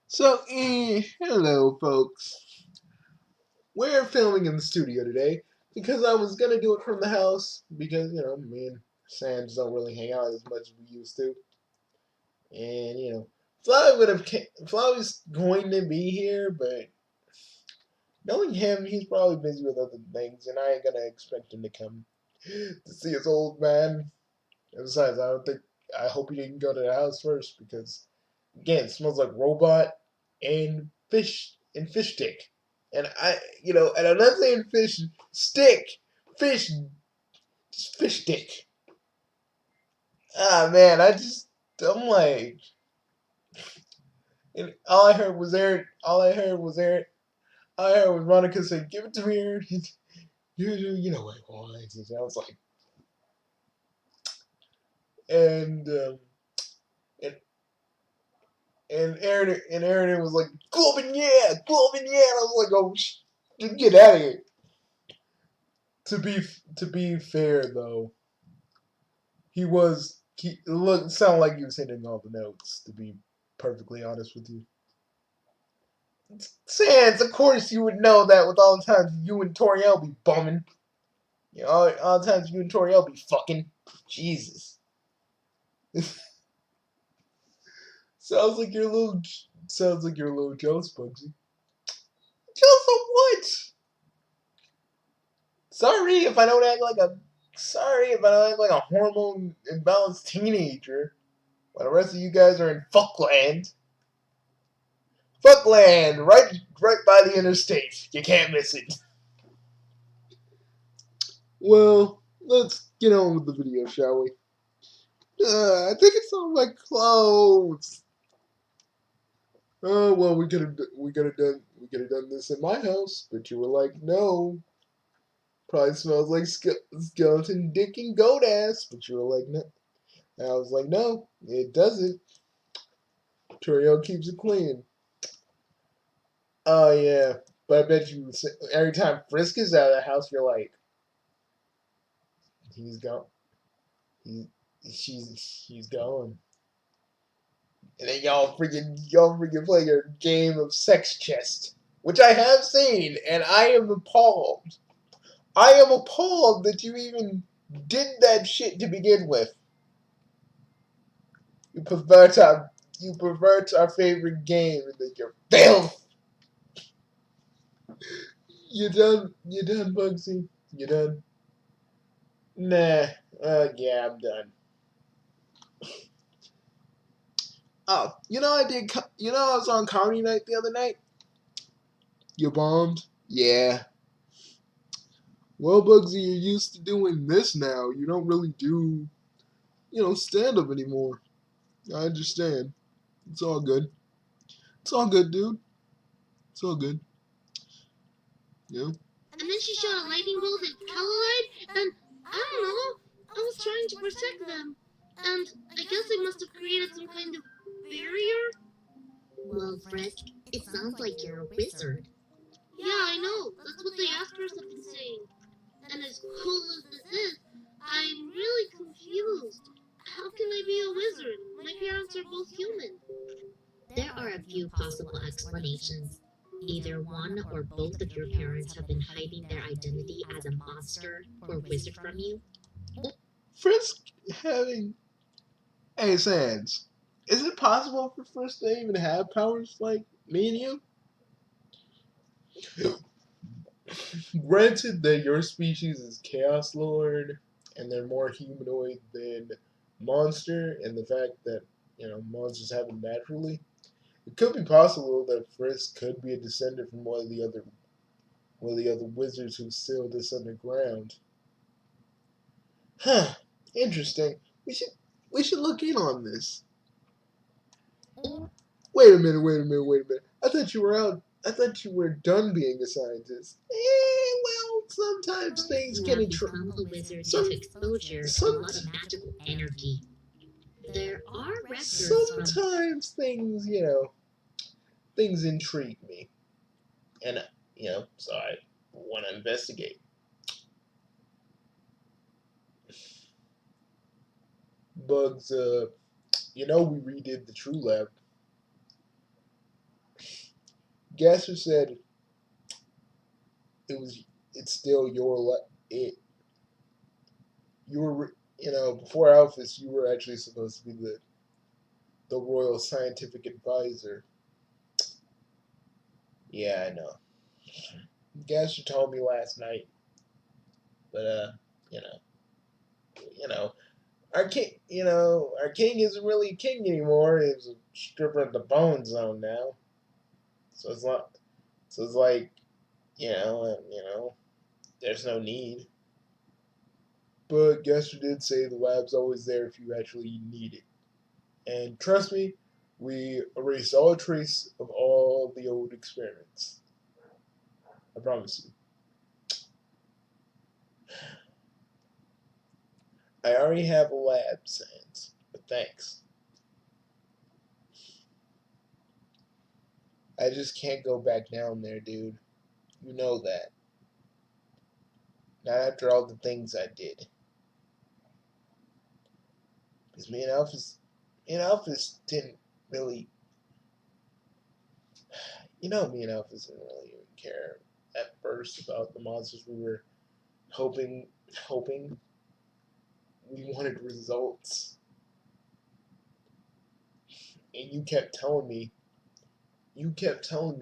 Hello, folks. We're filming in the studio today because I was gonna do it from the house because me and Sam just don't really hang out as much as we used to, and Flowey's going to be here, but knowing him, he's probably busy with other things, and I ain't gonna expect him to come to see his old man. And besides, I hope he didn't go to the house first because again, it smells like robot and fish stick. And and I'm not saying fish stick, fish, just fish stick. Ah man, I'm like, and all I heard was Aaron. All I heard was Aaron. All I heard was Monica say, "Give it to me, Aaron." You know what I want. And I was like, and and Aaron was like, Globin, yeah, Globin, yeah. And I was like, oh, get out of here. To be fair though, it sounded like he was hitting all the notes. To be perfectly honest with you, Sans, of course you would know that with all the times you and Toriel be bumming. All the times you and Toriel be fucking. Jesus. sounds like you're a little. Sounds like you're a little jealous, Bugsy. Jealous of what? Sorry if I don't act like a. Sorry if I don't act like a hormone imbalanced teenager. While the rest of you guys are in fuckland. Fuckland, right by the interstate. You can't miss it. Well, let's get on with the video, shall we? I think it's on my clothes. Oh well, we could have done this in my house, but you were like, no. Probably smells like skeleton dick and goat ass, but you were like, no. And I was like, no, it doesn't. Toriel keeps it clean. Oh yeah, but I bet you every time Frisk is out of the house, you're like, he's gone. He, he's gone. And then y'all freaking play your game of sex chest, which I have seen, and I am appalled. I am appalled that you even did that shit to begin with. You pervert our favorite game, and then you're filth. You done, Bugsy? You done? Nah. Yeah, I'm done. Oh, I was on comedy night the other night. You bombed? Yeah. Well, Bugsy, you're used to doing this now. You don't really do, stand up anymore. I understand. It's all good. It's all good, dude. It's all good. Yeah. And then she shot a lightning bolt at Caroline, and I don't know, I was trying to protect them. And I guess I must have created some kind of barrier? Well, Frisk, it sounds like you're a wizard. Yeah, I know. That's what the Askers have been saying. And as cool as this is, I'm really confused. How can I be a wizard? My parents are both human. There are a few possible explanations. Either one or both of your parents have been hiding their identity as a monster or wizard from you. Frisk having. Hey, Sans. Is it possible for Frisk to even have powers like me and you? Granted that your species is Chaos Lord and they're more humanoid than monster, and the fact that monsters have them naturally, it could be possible that Frisk could be a descendant from one of the other wizards who sealed this underground. Huh? Interesting. We should look in on this. Wait a minute. Wait a minute. Wait a minute. I thought you were out. I thought you were done being a scientist. Well, sometimes things You can have become a wizard due to exposure to a lot of magical energy. There are records from... Sometimes things intrigue me, and so I want to investigate. Bugs, we redid the True Lab. Gasser said it was. It's still your it. You were, before Alphys, you were actually supposed to be the royal scientific advisor. Yeah, I know. Gasser told me last night, but you know, you know, our king isn't really a king anymore. He's a stripper of the bone zone now. So it's not. So it's like, there's no need. But Gasser did say the lab's always there if you actually need it. And trust me, we erased all trace of all the old experiments. I promise you. I already have a lab, Sans, but thanks. I just can't go back down there, dude. You know that. Not after all the things I did. Because me and Alphys didn't really, me and Alphys didn't really even care at first about the monsters. We were hoping, hoping. We wanted results. And you kept telling me,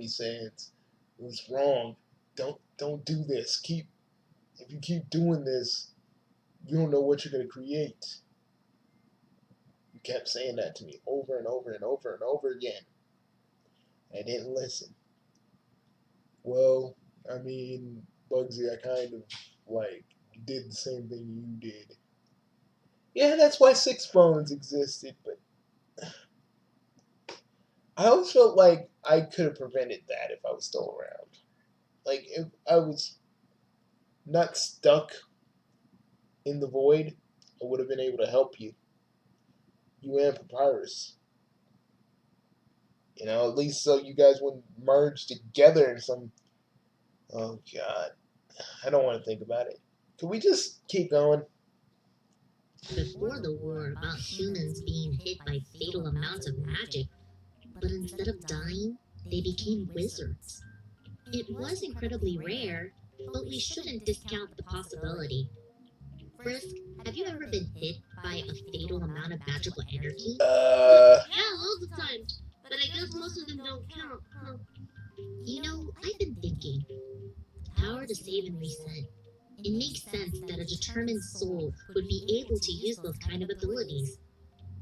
Sans, it was wrong. Don't do this. If you keep doing this, you don't know what you're gonna create. You kept saying that to me over and over and over and over again. I didn't listen. Well, I mean, Bugsy, I kind of like did the same thing you did. Yeah, that's why Six Bones existed, but I always felt like I could have prevented that if I was still around. Like, if I was not stuck in the void, I would have been able to help you. You and Papyrus. At least so you guys wouldn't merge together in some. Oh, God. I don't want to think about it. Can we just keep going? Before the war about humans being hit by fatal amounts of magic, but instead of dying, they became wizards. It was incredibly rare, but we shouldn't discount the possibility. Frisk, have you ever been hit by a fatal amount of magical energy? Yeah, loads of times. But I guess most of them don't count, huh? I've been thinking. Power to save and reset. It makes sense that a determined soul would be able to use those kind of abilities.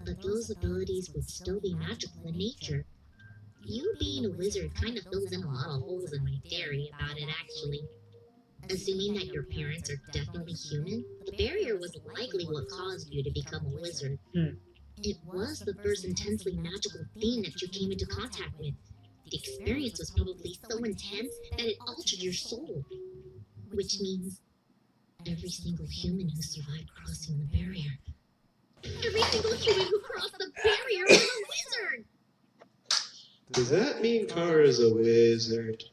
But those abilities would still be magical in nature. You being a wizard kind of fills in a lot of holes in my theory about it, actually. Assuming that your parents are definitely human, the barrier was likely what caused you to become a wizard. It was the first intensely magical thing that you came into contact with. The experience was probably so intense that it altered your soul. Which means every single human who survived crossing the barrier. Every single human who crossed the barrier was a wizard! Does that mean Kara's a wizard?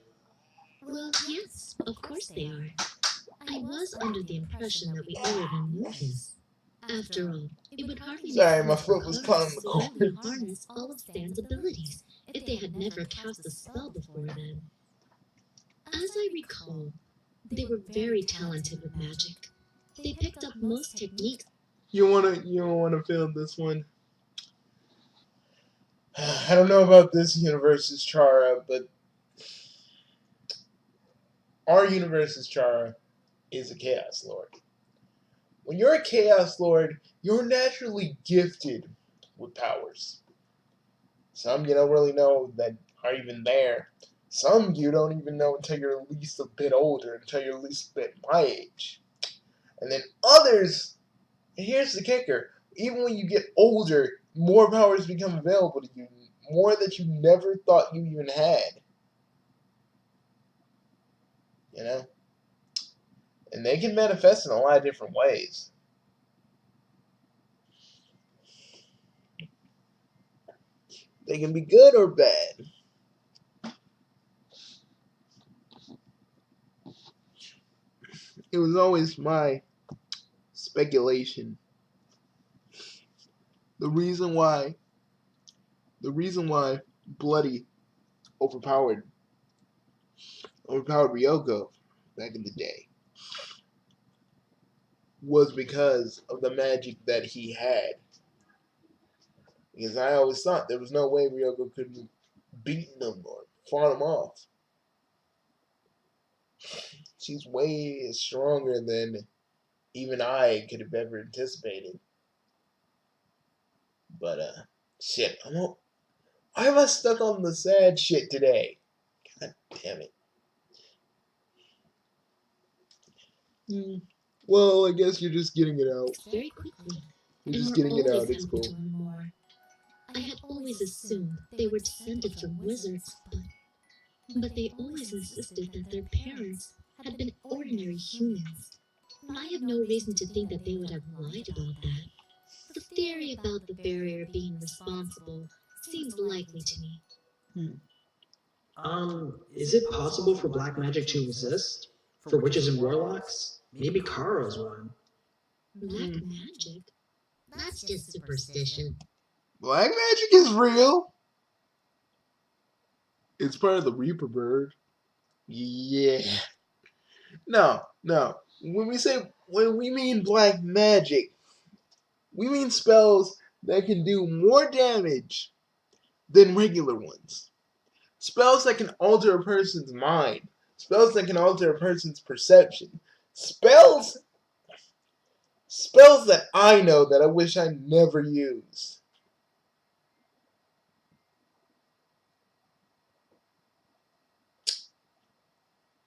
Well, yes, of course they are. I was under the impression that we already knew this. After all, it would hardly make Sorry, my sense for foot was Kara caught to in the slowly cords. harness all of Stan's abilities if they had never cast a spell before then. As I recall, they were very talented with magic. They picked up most techniques. You don't wanna film this one? I don't know about this universe's Chara, but our universe's Chara is a Chaos Lord. When you're a Chaos Lord, you're naturally gifted with powers. Some you don't really know that are even there. Some you don't even know until you're at least a bit older, until you're at least a bit my age. And then others, and here's the kicker, even when you get older, more powers become available to you. More that you never thought you even had. You know? And they can manifest in a lot of different ways. They can be good or bad. It was always my speculation. The reason why Bloody overpowered overpowered Ryoko back in the day was because of the magic that he had. Because I always thought there was no way Ryoko could have beaten him or fought him off. She's way stronger than even I could have ever anticipated. But shit, why am I stuck on the sad shit today? God damn it. Well, I guess you're just getting it out. Very quickly. You're And just we're getting it always out. It's happy cool. to learn more. I had always assumed they were descended from wizards, but they always insisted that their parents had been ordinary humans. And I have no reason to think that they would have lied about that. The theory about the barrier being responsible seems likely to me. Is it possible for black magic to exist? For witches and warlocks? Maybe Kara's one. Black magic? That's just superstition. Black magic is real. It's part of the Reaper bird. Yeah. No. When we mean black magic, we mean spells that can do more damage than regular ones. Spells that can alter a person's mind. Spells that can alter a person's perception. Spells that I know that I wish I never used.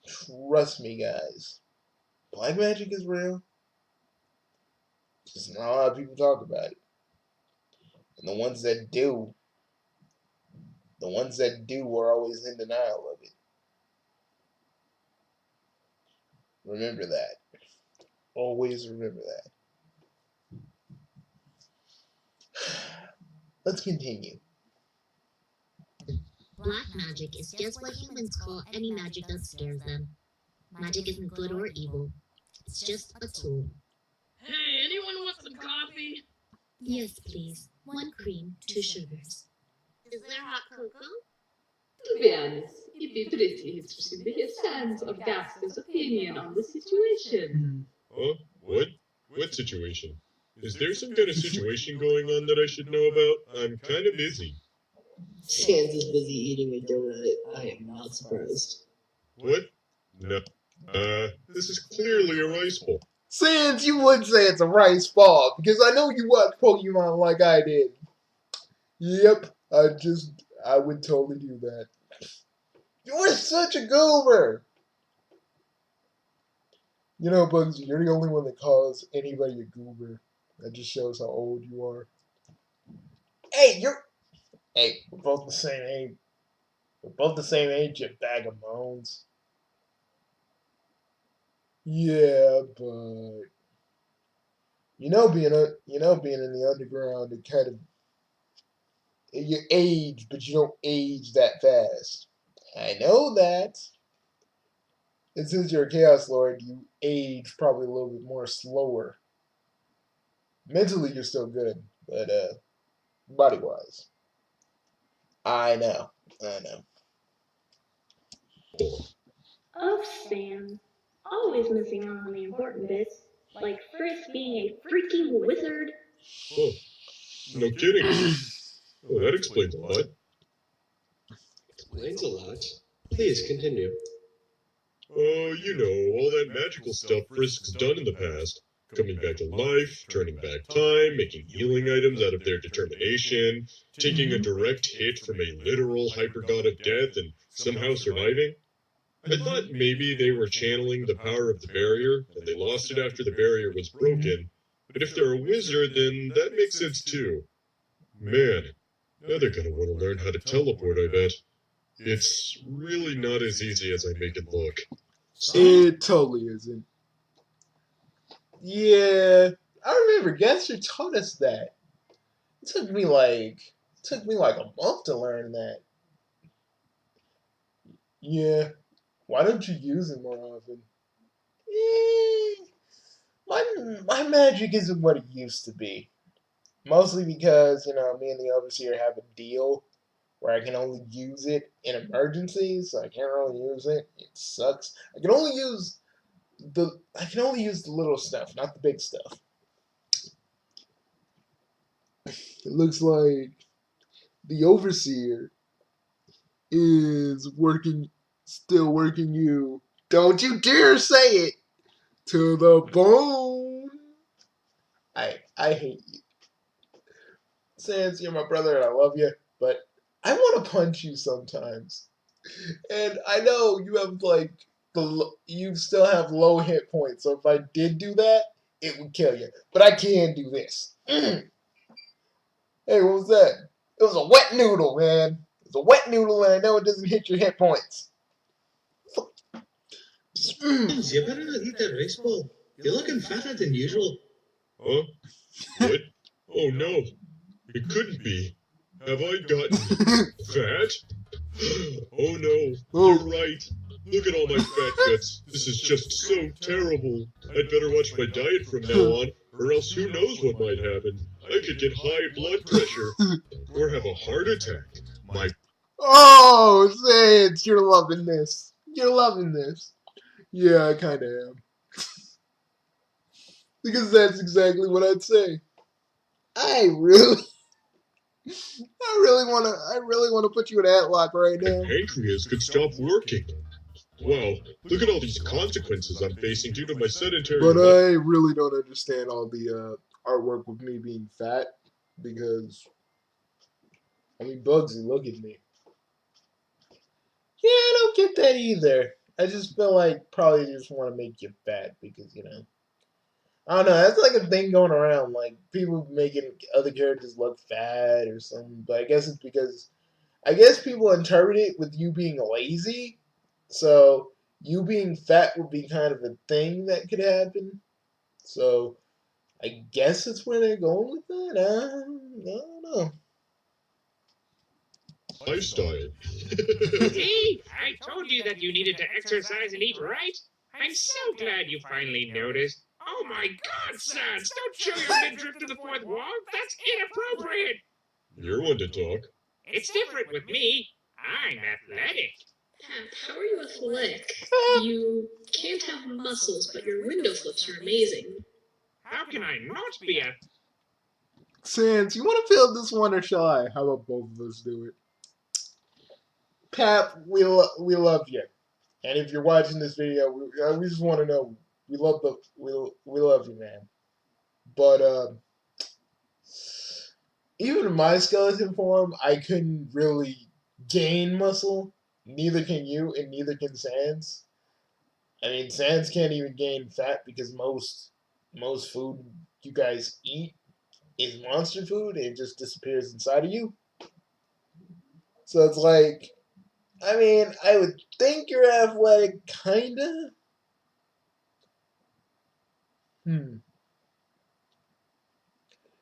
Trust me, guys. Black magic is real. Just not a lot of people talk about it. And the ones that do are always in denial of it. Remember that. Always remember that. Let's continue. Black magic is just what humans call any magic that scares them. Magic isn't good or evil. It's just a tool. Hey, anyone want some coffee? Yes, please. 1 cream, 2 sugars. Is there hot cocoa? To be honest, it'd be pretty interesting to hear Sans or Gaston's opinion on the situation. Huh? What? What situation? Is there some kind of situation going on that I should know about? I'm kind of busy. Sans is busy eating a donut. I am not surprised. What? No. This is clearly a rice bowl. Sans, you would say it's a rice ball because I know you watch Pokemon like I did. Yep, I would totally do that. You're such a goober. You know, Bugsy, you're the only one that calls anybody a goober. That just shows how old you are. Hey, we're both the same age. We're both the same age, you bag of bones. Yeah, but being in the underground, it kind of you age, but you don't age that fast. I know that. And since you're a Chaos Lord, you age probably a little bit more slower. Mentally, you're still good, but body-wise, I know. Of Sam. Always missing out on the important bits, like Frisk being a freaking wizard. Oh, no kidding. Oh, that explains a lot. Explains a lot. Please continue. All that magical stuff Frisk's done in the past. Coming back to life, turning back time, making healing items out of their determination, taking a direct hit from a literal hyper-god of death and somehow surviving. I thought maybe they were channeling the power of the barrier, and they lost it after the barrier was broken. But if they're a wizard, then that makes sense too. Man, now they're gonna want to learn how to teleport, I bet. It's really not as easy as I make it look. It totally isn't. Yeah, I remember Gensler taught us that. It took me like a month to learn that. Yeah, why don't you use it more often? My magic isn't what it used to be. Mostly because me and the overseer have a deal where I can only use it in emergencies, so I can't really use it. It sucks. I can only use the little stuff, not the big stuff. It looks like the overseer is still working you. Don't you dare say it to the bone. I hate you. Sans, you're my brother and I love you, but I want to punch you sometimes. And I know you have you still have low hit points, so if I did do that, it would kill you. But I can do this. Hey, what was that? It was a wet noodle, man. It's a wet noodle, and I know it doesn't hit your hit points. You better not eat that rice bowl. You're looking fatter than usual. Huh? What? Oh no, it couldn't be. Have I gotten fat? Oh no, you're right. Look at all my fat guts. This is just so terrible. I'd better watch my diet from now on, or else who knows what might happen. I could get high blood pressure, or have a heart attack. Oh, Sans, you're loving this. You're loving this. Yeah, I kind of am. Because that's exactly what I'd say. I really want to put you in Atlock right My now. pancreas could stop working. Wow, look at all these consequences I'm facing due to my sedentary But life. I really don't understand all the artwork with me being fat because, I mean, Bugsy, look at me. Yeah, I don't get that either. I just feel like probably just want to make you fat because, I don't know. That's like a thing going around. Like, people making other characters look fat or something. But I guess it's because, I guess people interpret it with you being lazy. So, you being fat would be kind of a thing that could happen. So, I guess that's where they're going with that. I don't know. Lifestyle. See? I told you that you needed to exercise and eat right. I'm so glad you finally noticed. Oh my God, Sans! Don't show your midriff to the fourth wall. That's inappropriate. You're one to talk. It's different with me. I'm athletic. How are you athletic? You can't have muscles, but your window flips are amazing. How can I not be a... Sans, you want to fill this one or shall I? How about both of us do it? Pap, we love you. And if you're watching this video, we just want to know we love you, man. But even in my skeleton form, I couldn't really gain muscle. Neither can you, and neither can Sans. I mean, Sans can't even gain fat because most food you guys eat is monster food, and it just disappears inside of you. So it's like, I mean, I would think you're athletic, kinda.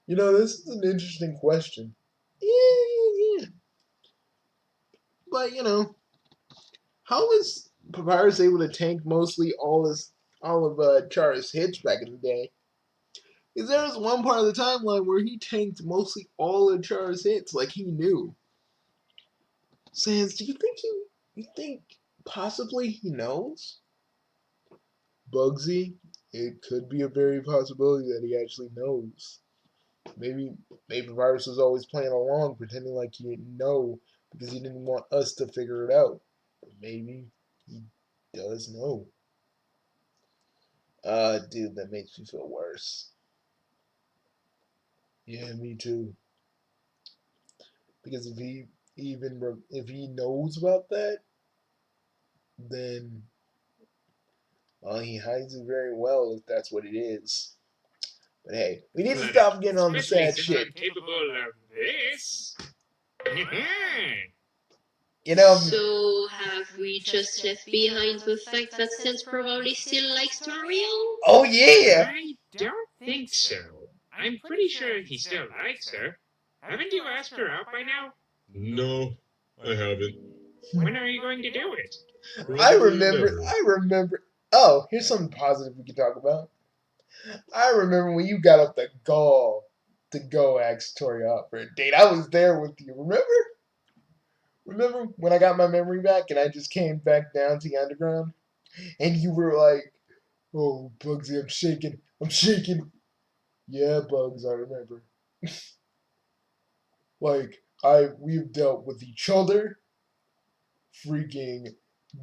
This is an interesting question. Yeah. But how was Papyrus able to tank mostly all of Chara's hits back in the day? Because there was one part of the timeline where he tanked mostly all of Chara's hits, like he knew. Sans, do you think possibly he knows? Bugsy, it could be a very possibility that he actually knows. Maybe Virus was always playing along, pretending like he didn't know because he didn't want us to figure it out. But maybe he does know. Dude, that makes me feel worse. Yeah, me too. Because if he knows about that, then he hides it very well if that's what it is. But hey, we need to stop getting on the Especially sad since shit. I'm capable of this. So have we just left behind the fact that Sans probably still likes Toriel? Oh yeah! I don't think so. I'm pretty sure he still likes her. Haven't you asked her out by now? No, I haven't. When are you going to do it? I Probably remember. never. Oh, here's something positive we can talk about. I remember when you got up the gall to go ask Tori out for a date. I was there with you. Remember? Remember when I got my memory back and I just came back down to the underground? And you were like, oh, Bugsy, I'm shaking. I'm shaking. Yeah, Bugs, I remember. Like, we've dealt with each other, freaking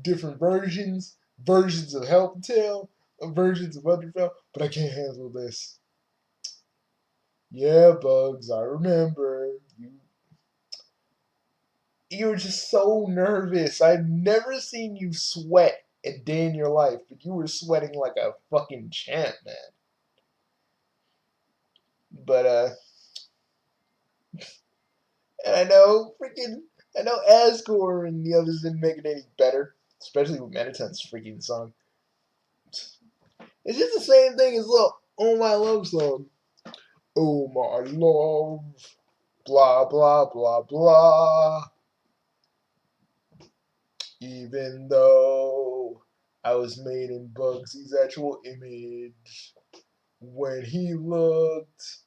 different versions of Help Tale, versions of Undertale, but I can't handle this. Yeah, Bugs, I remember. You were just so nervous. I've never seen you sweat a day in your life, but you were sweating like a fucking champ, man. But and I know Asgore and the others didn't make it any better, especially with Mettaton's freaking song. It's just the same thing as little Oh My Love song. Oh my love, blah blah blah blah. Even though I was made in Bugsy's actual image, when he looked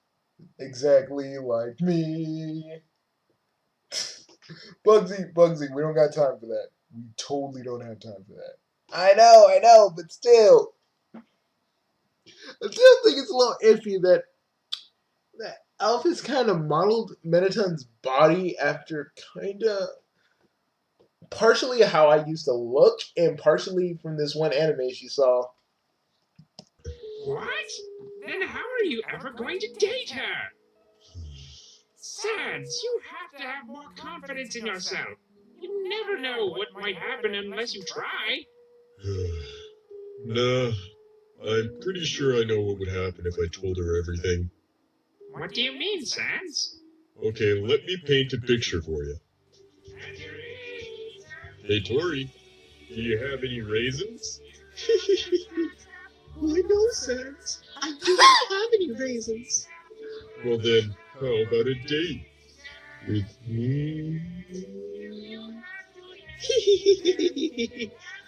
exactly like me. Bugsy, we don't got time for that. We totally don't have time for that. I know, but still. I still think it's a little iffy that Alphys kind of modeled Mettaton's body after kind of partially how I used to look and partially from this one anime she saw. What? Then how are you ever going to date her? Sans, you have to have more confidence in yourself. You never know what might happen unless you try. Nah, I'm pretty sure I know what would happen if I told her everything. What do you mean, Sans? Okay, let me paint a picture for you. Hey, Tori, do you have any raisins? Why no, Sans? I do not have any raisins. Well then, how about a date with me?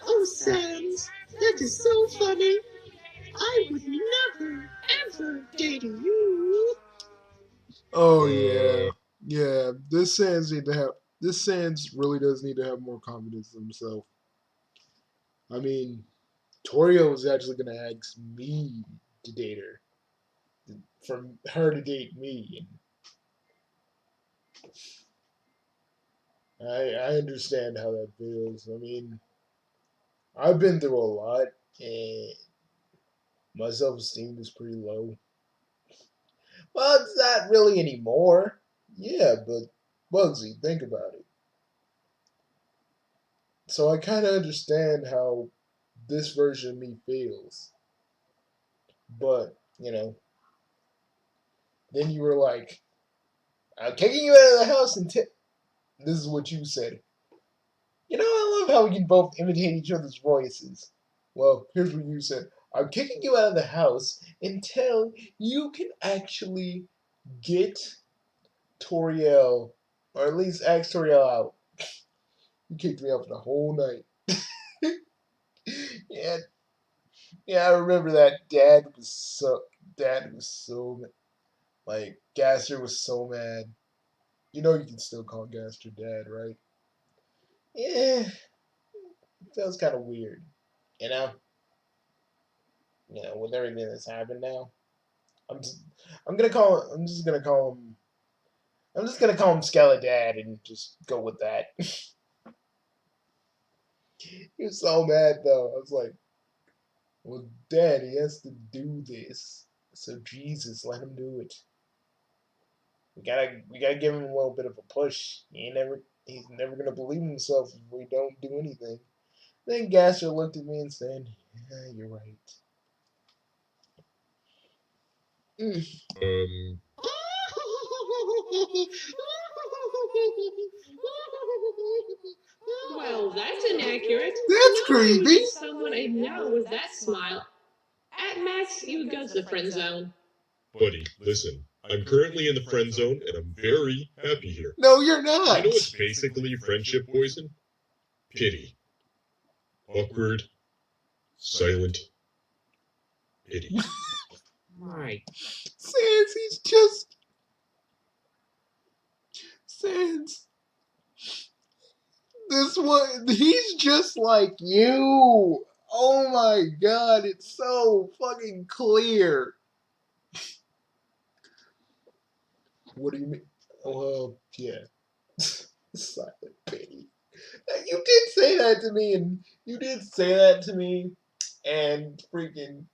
Oh, Sans, that is so funny. I would never, ever date you. Oh yeah. This Sans really does need to have more confidence in himself. I mean, Torio was actually gonna ask me to date her. For her to date me. And I understand how that feels. I mean, I've been through a lot and my self esteem is pretty low. Well, it's not really anymore. Yeah, but Bugsy, think about it. So I kind of understand how this version of me feels. But, then you were like, I'm kicking you out of the house and this is what you said. I love how we can both imitate each other's voices. Well, here's what you said. I'm kicking you out of the house until you can actually get Toriel, or at least ask Toriel out. You kicked me out for the whole night. yeah, yeah, I remember that. Dad was so, like, Gaster was so mad. You know you can still call Gaster Dad, right? Yeah, it feels kind of weird. You know? With everything that's happened now. I'm just, I'm just gonna call him, Skella Dad and just go with that. He was so mad though. I was like, well, Dad, he has to do this. So Jesus, let him do it. We gotta give him a little bit of a push. He's never gonna believe in himself if we don't do anything. Then Gasser looked at me and said, yeah, you're right. Um, Well, that's inaccurate. That's No one would creepy. give someone a no with that smile. At max, you would go to the friend zone. buddy, listen. I'm currently in the friend zone and I'm very happy here. No, you're You not. know what's basically friendship poison? Pity. Awkward. Silent. Pity. My, Sans, he's just Sans. This one, he's just like you. Oh my god, it's so fucking clear. What do you mean? Well, yeah. Silent pity. You did say that to me, and you did say that to me, and freaking,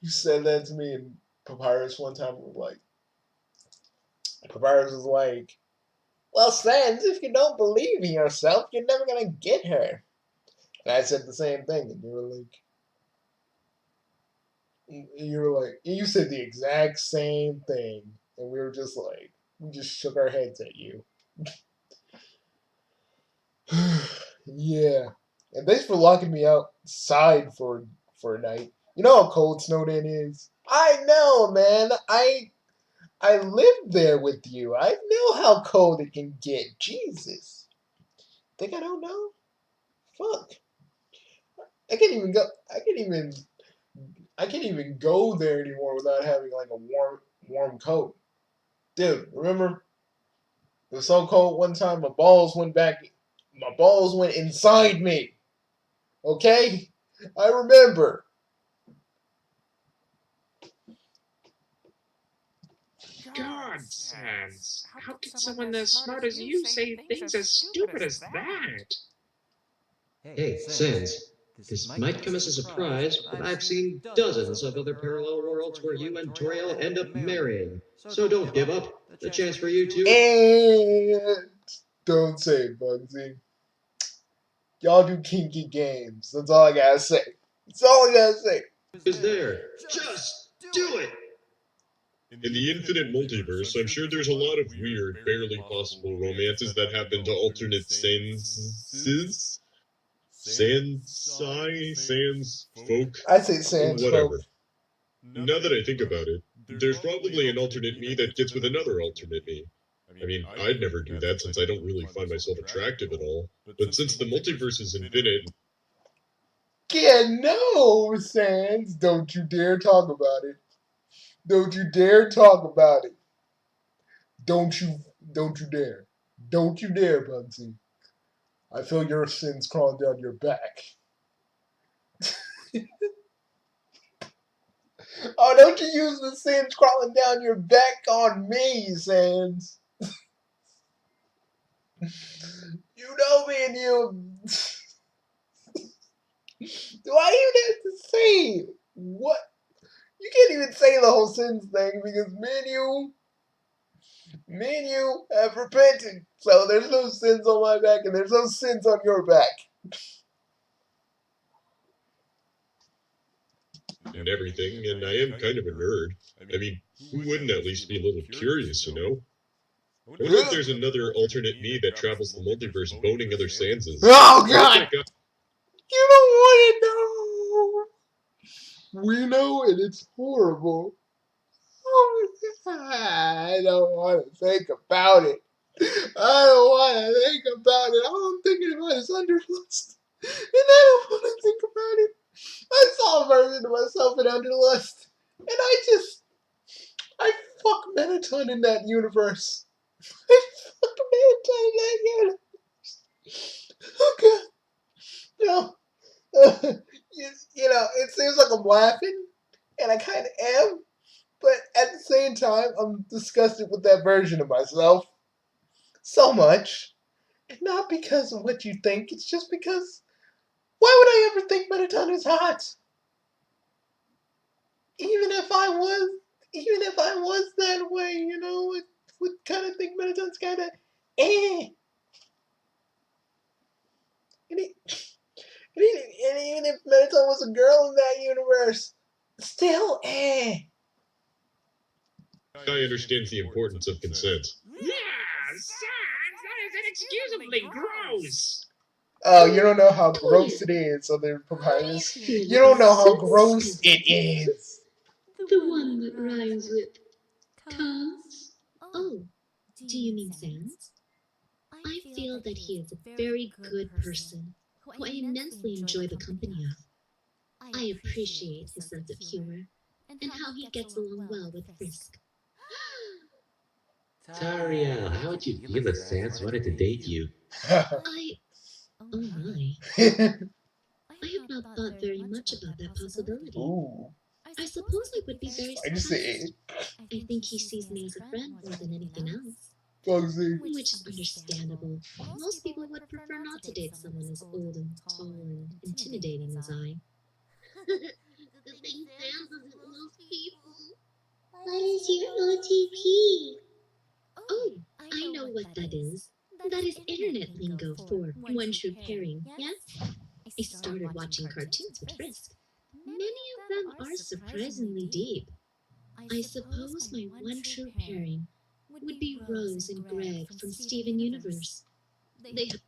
you said that to me in Papyrus one time. Like, Papyrus was like, well, Sans, if you don't believe in yourself, you're never gonna get her. And I said the same thing, and you were like, you said the exact same thing, and we were just like, we just shook our heads at you. Yeah. And thanks for locking me outside for a night. You know how cold Snowden is? I know, man. I lived there with you. I know how cold it can get. Jesus. Think I don't know? Fuck. I can't even go I can't even go there anymore without having like a warm coat. Dude, remember? It was so cold one time my balls went inside me. Okay? I remember. God, Sans. How could someone as smart as you say things as stupid as that? Hey, Sans, this might come as a surprise, but I've seen dozens of other parallel worlds where you and Toriel end up marrying. So don't give up. The chance for you to. And don't say it, Bugsy. Y'all do kinky games. That's all I gotta say. That's all I gotta say. Is there. Just do it! In the infinite multiverse, I'm sure there's a lot of weird, barely possible romances that happen to alternate senses? Sans folk? I say sans folk. Whatever. Now that I think about it, there's probably an alternate me that gets with another alternate me. I mean, I'd never do that since I don't really find myself attractive at all. But since the multiverse is infinite. Yeah, no, Sans. Don't you dare talk about it. Don't you dare talk about it. Don't you dare. Don't you dare, Bugsy. I feel your sins crawling down your back. Oh, don't you use the sins crawling down your back on me, Sans. You know me and you. Do I even have to say what? You can't even say the whole sins thing because me and you have repented. So there's no sins on my back and there's no sins on your back. And everything, and I am kind of a nerd. I mean, who wouldn't at least be a little curious, you know? I wonder if there's another alternate me that travels the multiverse boning other Sanses. Oh, God! You don't want to know! We know and it's horrible. Oh, I don't want to think about it. I don't want to think about it. All I'm thinking about is Underlust. And I don't want to think about it. I saw a version of myself in Underlust. And I fuck Mettaton in that universe. I fuck Mettaton in that universe. Oh, God. No. You know, it seems like I'm laughing. And I kind of am. But at the same time, I'm disgusted with that version of myself. So much. And not because of what you think, it's just because why would I ever think Mettaton is hot? Even if I was that way, you know, I would kind of think Mettaton's kind of eh. And, and even if Mettaton was a girl in that universe, still eh. I understand the importance of consent. Yeah, Sans, that is inexcusably gross. Oh, you don't know how gross it is, other papyrus. You don't know how gross it is. The one that rhymes with cuz. Oh, do you mean Sans? I feel that he is a very good person who I immensely enjoy the company of. I appreciate his sense of humor and how he gets along well with Frisk. Toriel, how would you feel if Sans wanted to date you? Oh my. I have not thought very much about that possibility. Ooh, I suppose I would be very spicy. surprised. I think he sees me as a friend more than anything else. Bugsy. Which is understandable. Most people would prefer not to date someone as old and tall and intimidating as I. Good thing Sam doesn't lose people. What is your OTP? Oh, I know what that is. That is internet lingo for one true pairing, yes? I started watching cartoons with Frisk. Many of them are surprisingly deep. I suppose my one true pairing would be Rose and Greg from Steven Universe. They have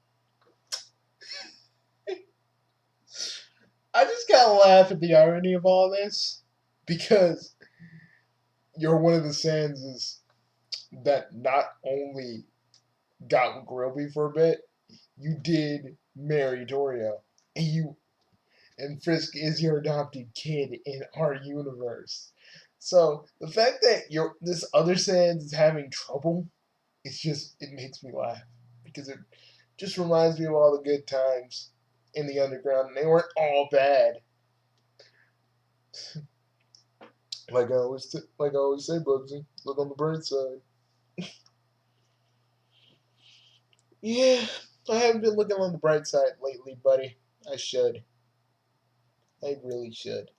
I just gotta laugh at the irony of all this because you're one of the Sanses that not only got with Grilby for a bit, you did marry Torio, and Frisk is your adopted kid in our universe. So the fact that this other Sans is having trouble, it makes me laugh because it just reminds me of all the good times in the underground, and they weren't all bad. Like I always say, Bugsy, look on the bright side. Yeah, I haven't been looking on the bright side lately, buddy. I should. I really should.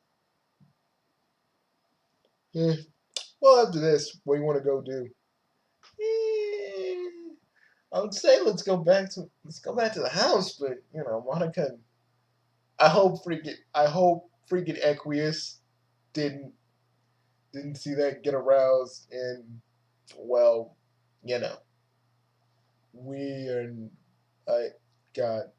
Yeah. Well, after this, what do you want to go do? I would say let's go back to the house, but Monica. I hope freaking Equius didn't didn't see that get aroused, and well, you know, we are. I God,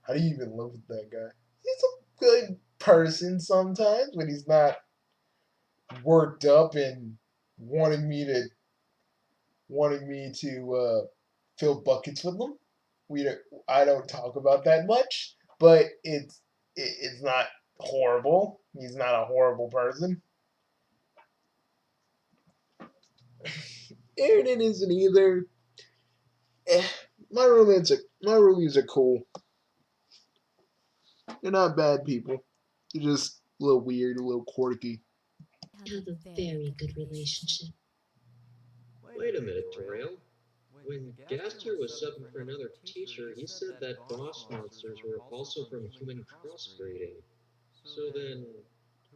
how do you even live with that guy? He's a good person sometimes when he's not worked up and wanting me to fill buckets with him. We don't, I don't talk about that much, but it's not horrible. He's not a horrible person. Aaron isn't either. Eh, my roomies are cool. They're not bad people. They're just a little weird, a little quirky. a very good relationship. Wait a minute, Toriel. When Gaster was subbing for another teacher, he said that boss monsters were also from human crossbreeding. So then,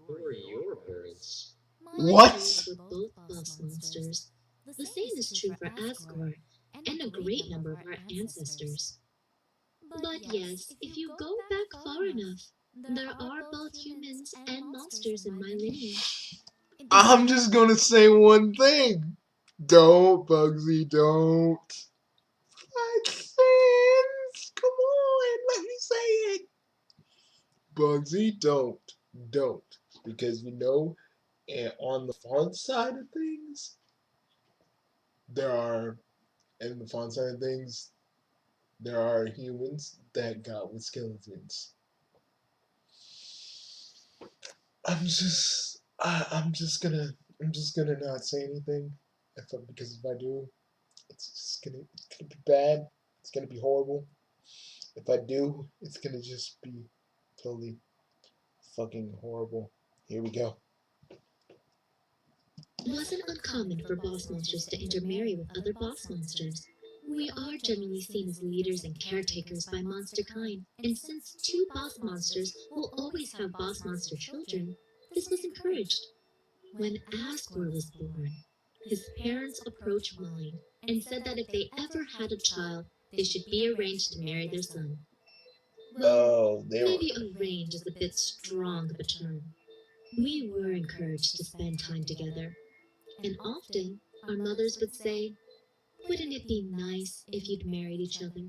who are your parents? What? Were both boss monsters. The same is true for Asgore and a great number of our ancestors. But yes, if you go back far enough, there are both humans and monsters in my lineage. I'm just gonna say one thing. Don't, Bugsy, don't. Fight Sans. Come on, let me say it. Bugsy, don't. Because and on the font side of things, there are, in the font side of things, there are humans that got with skeletons. I'm just gonna not say anything. Because if I do, it's gonna be bad. It's gonna be horrible. If I do, it's gonna just be totally fucking horrible. Here we go. It wasn't uncommon for boss monsters to intermarry with other boss monsters. We are generally seen as leaders and caretakers by monster kind, and since two boss monsters will always have boss monster children, this was encouraged. When Asgore was born, his parents approached mine and said that if they ever had a child, they should be arranged to marry their son. Well, maybe arrange is a bit strong of a term. We were encouraged to spend time together, and often our mothers would say, "Wouldn't it be nice if you'd married each other?"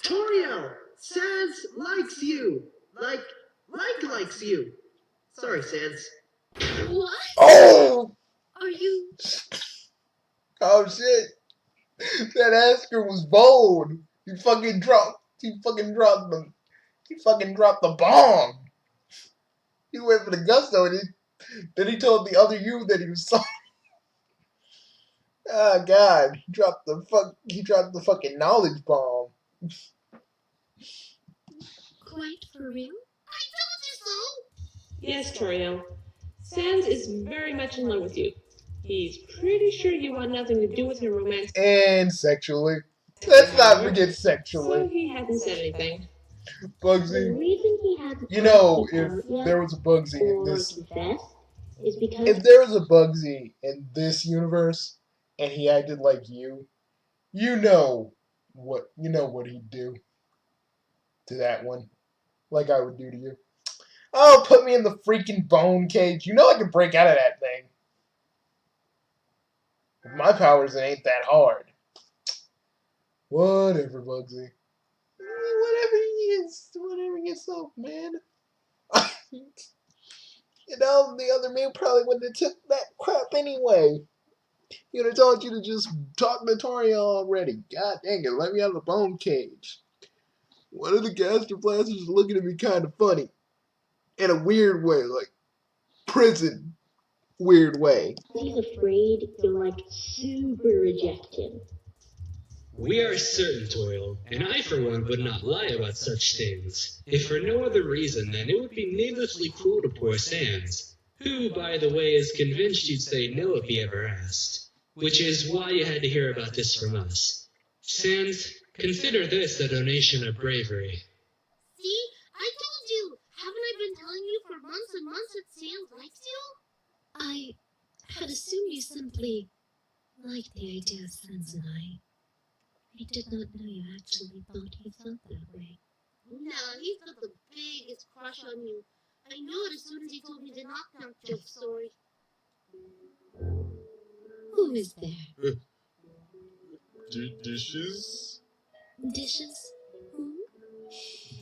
Torio, Sans likes you. Like likes you. Sorry, Sans. What? Oh! Are you? Oh shit! That Asker was bold. He fucking dropped. He fucking dropped the bomb. He went for the gusto, and then he told the other you that he was sorry. Oh god, he dropped the fucking knowledge bomb. Quite for real? I told you so! Yes, Toriel. Sans is very much in love with you. He's pretty sure you want nothing to do with him romantically. And sexually. Let's not forget So sexually. he hadn't said anything. The Bugsy, reason he hasn't you asked know, you if out yet there was a Bugsy in or this, confessed is because if there was a Bugsy in this universe, and he acted like you know what he'd do to that one, like I would do to you. Oh, put me in the freaking bone cage. You know I can break out of that thing. With my powers, it ain't that hard. Whatever, Bugsy. Whatever he is, whatever yourself, man. You know, the other man probably wouldn't have took that crap anyway. He would have told you to just talk to Toriel already. God dang it, let me out of the bone cage. One of the Gaster Blasters is looking at me kind of funny. In a weird way, like prison weird way. he's afraid you'll super reject him. We are certain, Toil, and I for one would not lie about such things, if for no other reason than it would be needlessly cruel to poor Sans, who, by the way, is convinced you'd say no if he ever asked, which is why you had to hear about this from us. Sans, consider this a donation of bravery. See? I told you! Haven't I been telling you for months and months that Sans likes you? I had assumed you simply liked the idea of Sans and I did not know you actually thought he felt that way. No, he's got the biggest crush on you. I knew it as soon as he told me the knock-knock joke story. Who is there? Dishes? Dishes? Who?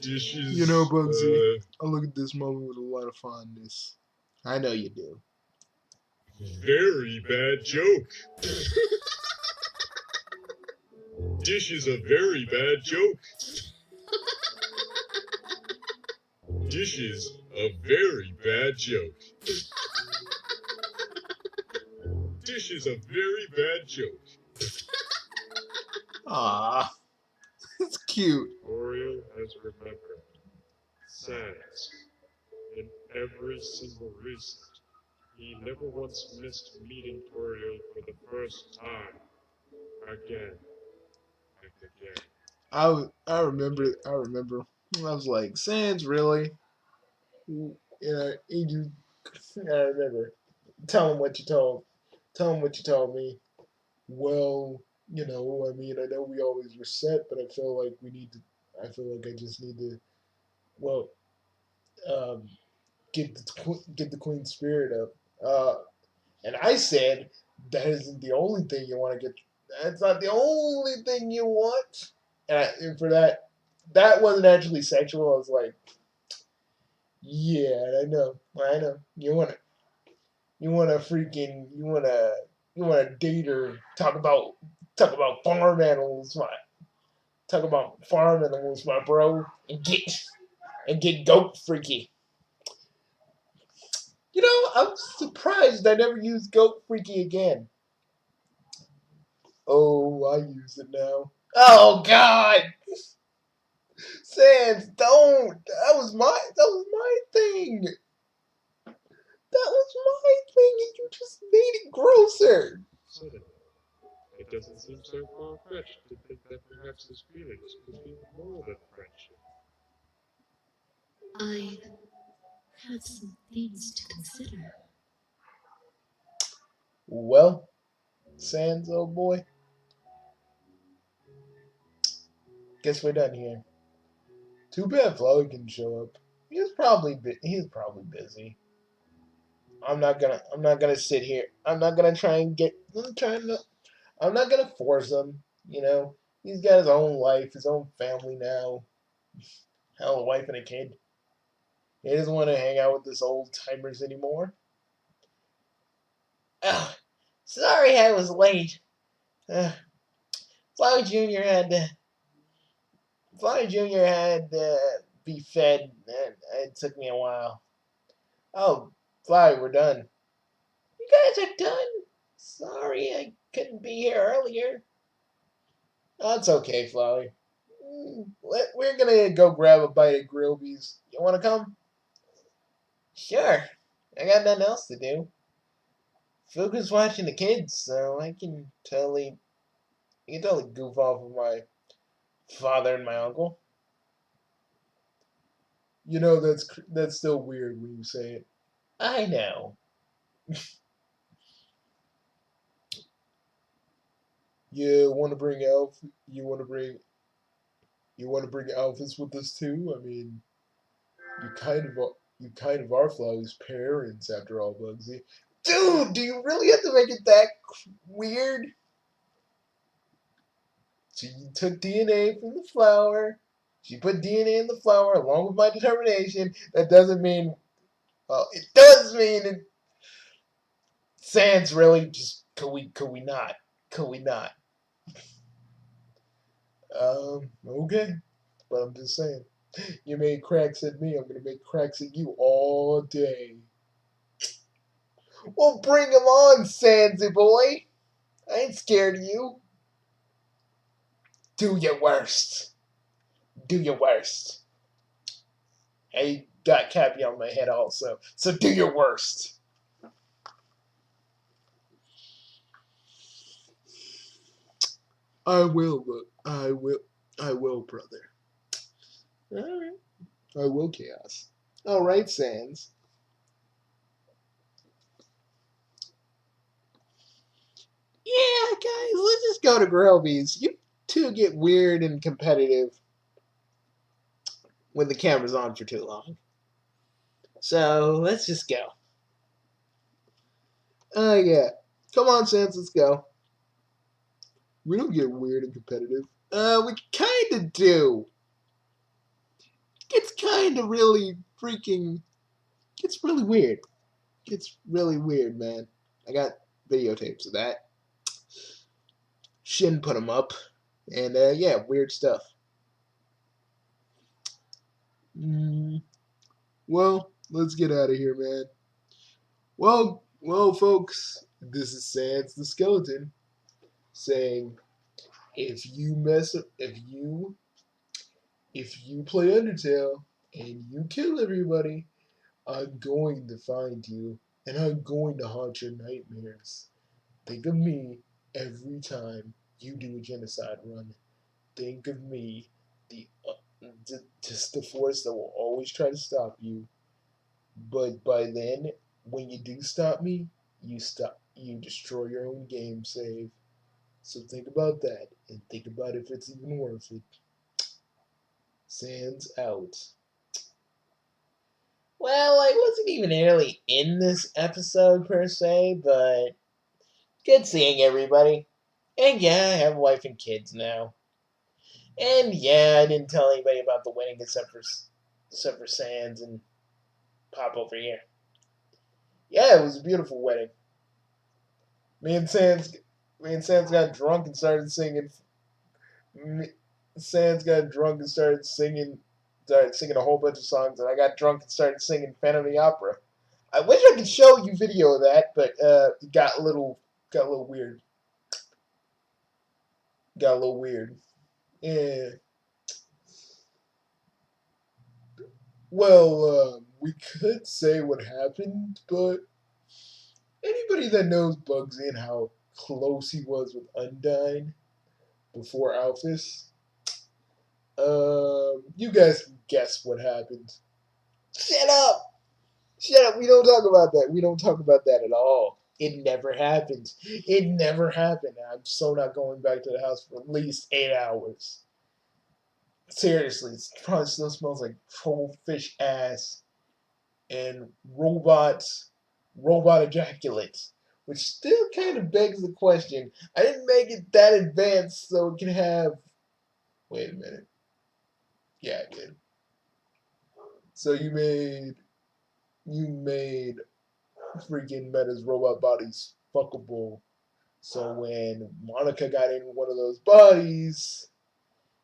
Dishes. You know, Bugsy, I look at this moment with a lot of fondness. I know you do. Very bad joke. Dish is a very bad joke. Dish is a very bad joke. Dish is a very bad joke. Ah, it's cute. Oriole has remembered. Sans. In every single reset, he never once missed meeting Toriel for the first time. Again and again. I remember. I was like, Sans, really? Yeah, you. I remember. Tell him what you told. Tell him what you told me. Well, I mean, I know we always reset, but I feel like we need to. I feel like I just need to. Well, um, get the queen spirit up. And I said that isn't the only thing you want to get. That's not the only thing you want. And for that wasn't actually sexual. I was like, yeah, I know. You want to date her. Talk about farm animals, my bro, and get goat freaky. I'm surprised I never used goat freaky again. Oh, I use it now. Oh God, Sans, don't. That was my thing. That was my thing, and you just made it grosser. Suddenly, it doesn't seem so far-fetched to think that perhaps his feelings could be more than friendship. I have some things to consider. Well, Sans, old boy, guess we're done here. Too bad Flo can show up. He's probably busy. I'm not gonna sit here. I'm not gonna try and get. I'm not gonna force him. He's got his own life, his own family now. Hell, a wife and a kid. He doesn't want to hang out with this old timers anymore. Ah, sorry I was late. Uh, Flo Junior had to. Flo Junior had to be fed, and it took me a while. Oh, Fly, we're done. You guys are done? Sorry I couldn't be here earlier. That's okay, Flowey. We're gonna go grab a bite at Grillby's. You wanna come? Sure. I got nothing else to do. Fuku's watching the kids, so I can totally goof off with my father and my uncle. You know that's still weird when you say it. I know. You want to bring Elf? You want to bring Alphys with us too? I mean, you kind of are Flowey's parents after all, Bugsy. Dude, do you really have to make it that weird? So you took DNA from the flower. She put DNA in the flower along with my determination. That doesn't mean. Well, it does mean it. Sans really just could we not? Could we not? Okay. But I'm just saying. You made cracks at me, I'm gonna make cracks at you all day. Well, bring 'em on, Sansy boy. I ain't scared of you. Do your worst. Do your worst. I got Cappy on my head also, so do your worst. I will, I will, brother. Alright. I will, Chaos. Alright, Sans. Yeah, guys, let's just go to Grillby's. You two get weird and competitive when the camera's on for too long. So, let's just go. Oh, yeah. Come on, Sans, let's go. We don't get weird and competitive. We kinda do. It's kinda really freaking... It's really weird. It's really weird, man. I got videotapes of that. Shin put them up. And, yeah, weird stuff. Well, let's get out of here, man. Well, folks, this is Sans the Skeleton saying, if you play Undertale and you kill everybody, I'm going to find you and I'm going to haunt your nightmares. Think of me every time you do a genocide run. Think of me, just the force that will always try to stop you. But by then, when you do stop me, you destroy your own game save. So think about that and think about if it's even worth it. Sans out. Well, I wasn't even really in this episode per se, but good seeing everybody. And yeah, I have a wife and kids now. And yeah, I didn't tell anybody about the wedding except for Sans and Pop over here. Yeah, it was a beautiful wedding. Me and Sans, me and Sans got drunk and started singing. Sans got drunk and started singing a whole bunch of songs, and I got drunk and started singing Phantom of the Opera. I wish I could show you video of that, but it got a little weird. Got a little weird. Yeah. Well, we could say what happened, but anybody that knows Bugsy and how close he was with Undyne before Alphys, you guys can guess what happened. Shut up! Shut up! We don't talk about that. We don't talk about that at all. It never happened. It never happened. I'm so not going back to the house for at least 8 hours. Seriously, it probably still smells like trollfish ass and robot ejaculate. Which still kind of begs the question. I didn't make it that advanced so it can have... Wait a minute. Yeah, I did. So you made freaking Meta's robot bodies fuckable. So when Monica got in one of those bodies,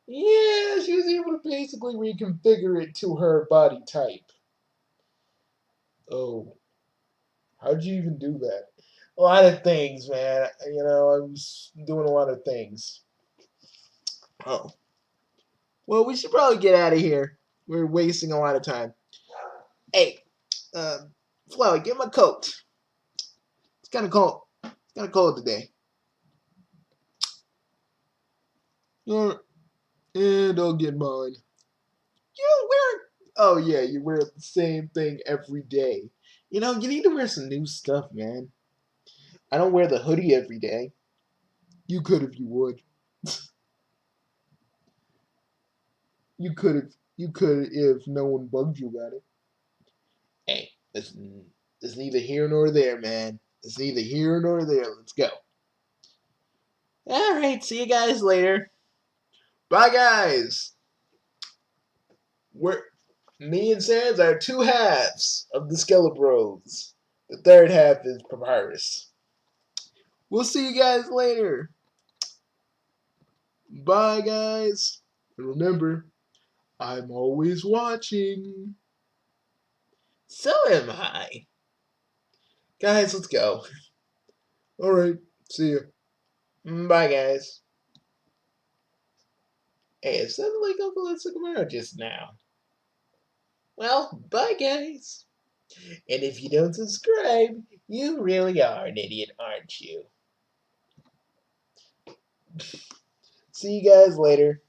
yeah, she was able to basically reconfigure it to her body type. Oh, how'd you even do that? A lot of things, man. You know, I was doing a lot of things. Oh. Well, we should probably get out of here. We're wasting a lot of time. Hey, Flower, get my coat. It's kind of cold. It's kind of cold today. And I'll get mine. You don't wear. Oh yeah, you wear the same thing every day. You know, you need to wear some new stuff, man. I don't wear the hoodie every day. You could if you would. You could if no one bugged you about it. Hey, it's neither here nor there, man. It's neither here nor there. Let's go. All right, see you guys later. Bye, guys. We're me and Sans are two halves of the Skelebros. The third half is Papyrus. We'll see you guys later. Bye, guys. And remember, I'm always watching. So am I. Guys, let's go. Alright, see ya. Bye, guys. Hey, it sounded like Uncle Issacamaro just now. Well, bye, guys. And if you don't subscribe, you really are an idiot, aren't you? See you guys later.